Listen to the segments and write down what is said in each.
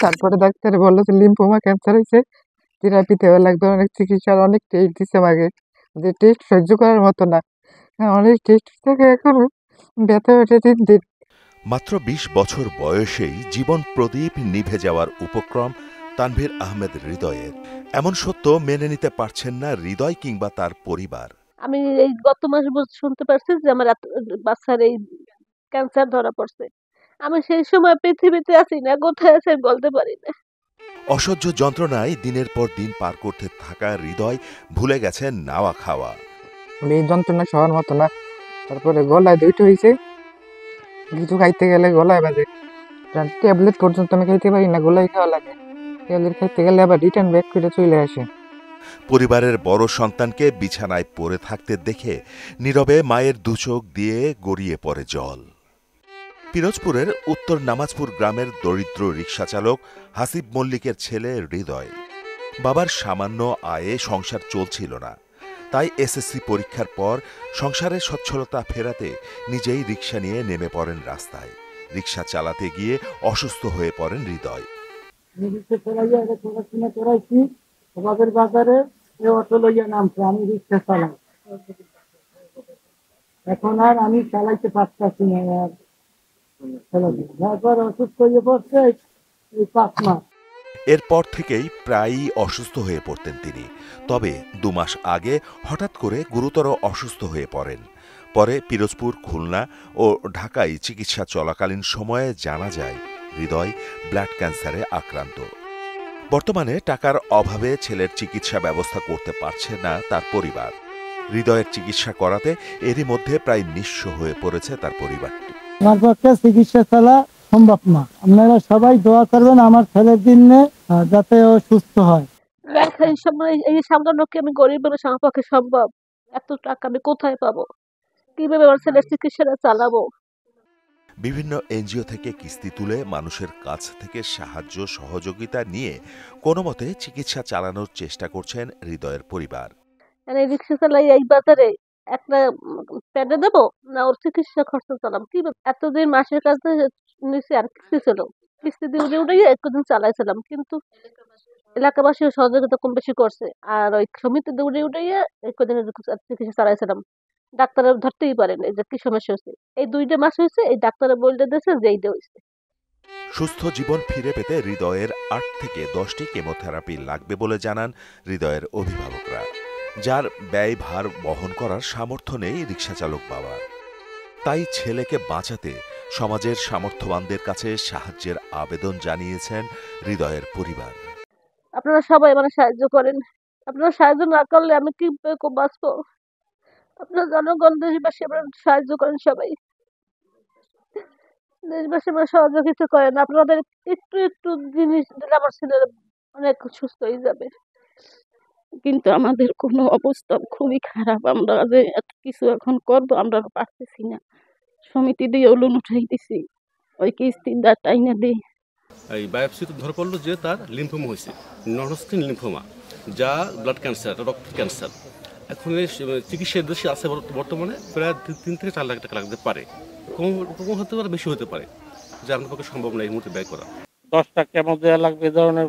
তারপরে ডাক্তারে বললো যে লিম্ফোমা ক্যান্সার হয়েছে, থেরাপিতে লাগবে অনেক, চিকিৎসার অনেক টেস্ট দিছে আমাকে, যে টেস্ট সহ্য করার মতো না। হ্যাঁ, অনেক টেস্ট থেকে এখন ব্যথা ওঠে দিন দিন। মাত্র ২০ বছর বয়সেই জীবন প্রদীপ নিভে যাওয়ার উপক্রম তানভীর আহমেদ হৃদয়ের। এমন সত্য মেনে নিতে পারছেন না হৃদয় কিংবা তার পরিবার। আমি এই গত মাস শুনতে পারছি যে আমার বাচ্চার এই ক্যান্সার ধরা পড়ছে। আমি সেই সময় পৃথিবীতে আছি না, কোথায় আছে বলতে পারি না। অসহ্য যন্ত্রণায় দিনের পর দিন পার করতে থাকা হৃদয় ভুলে গেছেন নাওয়া খাওয়া। এই যন্ত্রণা সবার মতো না। তারপরে গলায় দুইটা হয়েছে, কিছু খাইতে গেলে গলায় বাজে, ট্যাবলেট পর্যন্ত আমি খাইতে পারি না, গলায় খাওয়া লাগে। ট্যাবলেট খাইতে গেলে আবার রিটার্ন ব্যাক করে চলে আসে। পরিবারের বড় সন্তানকে বিছানায় পড়ে থাকতে দেখে নীরবে মায়ের দুচোখ দিয়ে গড়িয়ে পড়ে জল। পিরোজপুরের উত্তর নামাজপুর গ্রামের দরিদ্র রিকশাচালক হাসিব মল্লিকের ছেলে হৃদয়। বাবার সামান্য আয়ে সংসার চলছিল না, তাই এসএসসি পরীক্ষার পর সংসারের সচ্ছলতা ফেরাতে নিজেই রিকশা নিয়ে নেমে পড়েন রাস্তায়। রিকশা চালাতে গিয়ে অসুস্থ হয়ে পড়েন হৃদয়। বাজারে অটো লইয়া নামছে, আমি রিক্সা চালাই, এখন আর আমি চালাইতে পারতেছি না। তারপর অসুস্থ হয়ে পড়ছে এই 5 মাস। এরপর থেকেই প্রায়ই অসুস্থ হয়ে পড়তেন তিনি। তবে 2 মাস আগে হঠাৎ করে গুরুতর অসুস্থ হয়ে পড়েন। পরে পিরোজপুর, খুলনা ও ঢাকায় চিকিৎসা চলাকালীন সময়ে জানা যায় হৃদয় ব্লাড ক্যান্সারে আক্রান্ত। বর্তমানে টাকার অভাবে ছেলের চিকিৎসা ব্যবস্থা করতে পারছে না তার পরিবার। হৃদয়ের চিকিৎসা করাতে এরই মধ্যে প্রায় নিঃস্ব হয়ে পড়েছে তার পরিবারটি। আমার পক্ষে চিকিৎসা চলা সম্ভব না। আপনারা সবাই দোয়া করবেন আমার ছেলের জন্য, যাতে ও সুস্থ হয়। এই সময় এই সামলানো কি আমি গরিব মানুষ, আমার পক্ষে সম্ভব? এত টাকা আমি কোথায় পাবো? কিভাবে আমার ছেলের চিকিৎসাটা চালাবো? বিভিন্ন এনজিও থেকে কিস্তি তুলে মানুষের কাছ থেকে সাহায্য সহযোগিতা নিয়ে কোনোমতে চিকিৎসা চালানোর চেষ্টা করছেন হৃদয়ের পরিবার। এই রিক্সা চালাই এই বাজারে একটা প্যাডে দেবো না ওর চিকিৎসা খরচ চালাম? কি এতদিন মাসের কাছে নিচে আর কিস্তি ছিল, কিস্তি দিয়ে উঠে উঠে একদিন চালাইছিলাম, কিন্তু এলাকাবাসী সহযোগিতা কম বেশি করছে। আর ওই সমিতি দৌড়ে উঠে একদিন চিকিৎসা চালাইছিলাম। ডাক্তার ধরতেই পারেনি যে কি সমস্যা হচ্ছে। এই 2টা মাস হয়েছে, এই ডাক্তারে বলে দিয়েছে যে এইটা হয়েছে। সুস্থ জীবন ফিরে পেতে হৃদয়ের 8 থেকে 10টি কেমোথেরাপি লাগবে বলে জানান হৃদয়ের অভিভাবকরা, যার ব্যয়ভার বহন করার সামর্থ্য নেই রিকশাচালক বাবার। তাই ছেলেকে বাঁচাতে সমাজের সামর্থ্যবানদের কাছে সাহায্যের আবেদন জানিয়েছেন হৃদয়ের পরিবার। আপনারা সবাই মানে সাহায্য করেন। আপনারা সাহায্য না করলে আমি কি বাঁচবো? আপনারা জনগণ, দেশবাসী, আপনারা সাহায্য করেন সবাই। দেশবাসী আমার সহযোগিতা করেন। আপনাদের একটু একটু জিনিস দিলে আমার ছেলের অনেক সুস্থ হয়ে যাবে। কিন্তু আমাদের কোনো অবস্থা খুবই খারাপ। আমরা যে এত কিছু এখন করবো আমরা পারতেছি না। সমিতি দিয়ে লোন উঠাই দিছি, ওই কিস্তির টাইনা দিই। এই বায়োপসিতে ধরা পড়লো যে তার লিম্ফোমা হয়েছে, নন হজকিন লিম্ফোমা, যা ব্লাড ক্যান্সার, রক্ত ক্যান্সার। এখন চিকিৎসার দেশে আছে বর্তমানে প্রায় 3 থেকে 4 লাখ টাকা লাগতে পারে, কম হতে পারে, বেশি হতে পারে, যা আমার পক্ষে সম্ভব না এই মুহূর্তে ব্যয় করা। 10টা কেমো দেওয়া লাগবে, এ ধরনের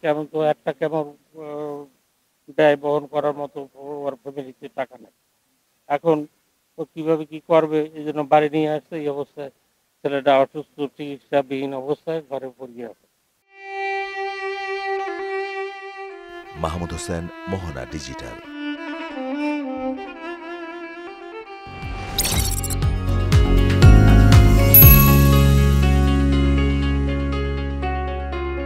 কেমন তো একটা কেমন ব্যয় বহন করার মতো ওর ফ্যামিলিতে টাকা নেই। এখন ও কিভাবে কি করবে, এই জন্য বাড়ি নিয়ে আসছে। এই অবস্থায় ছেলেটা অসুস্থ, চিকিৎসাবিহীন অবস্থায় ঘরে পড়ে আছে। মাহমুদ হোসেন, মোহনা ডিজিটাল।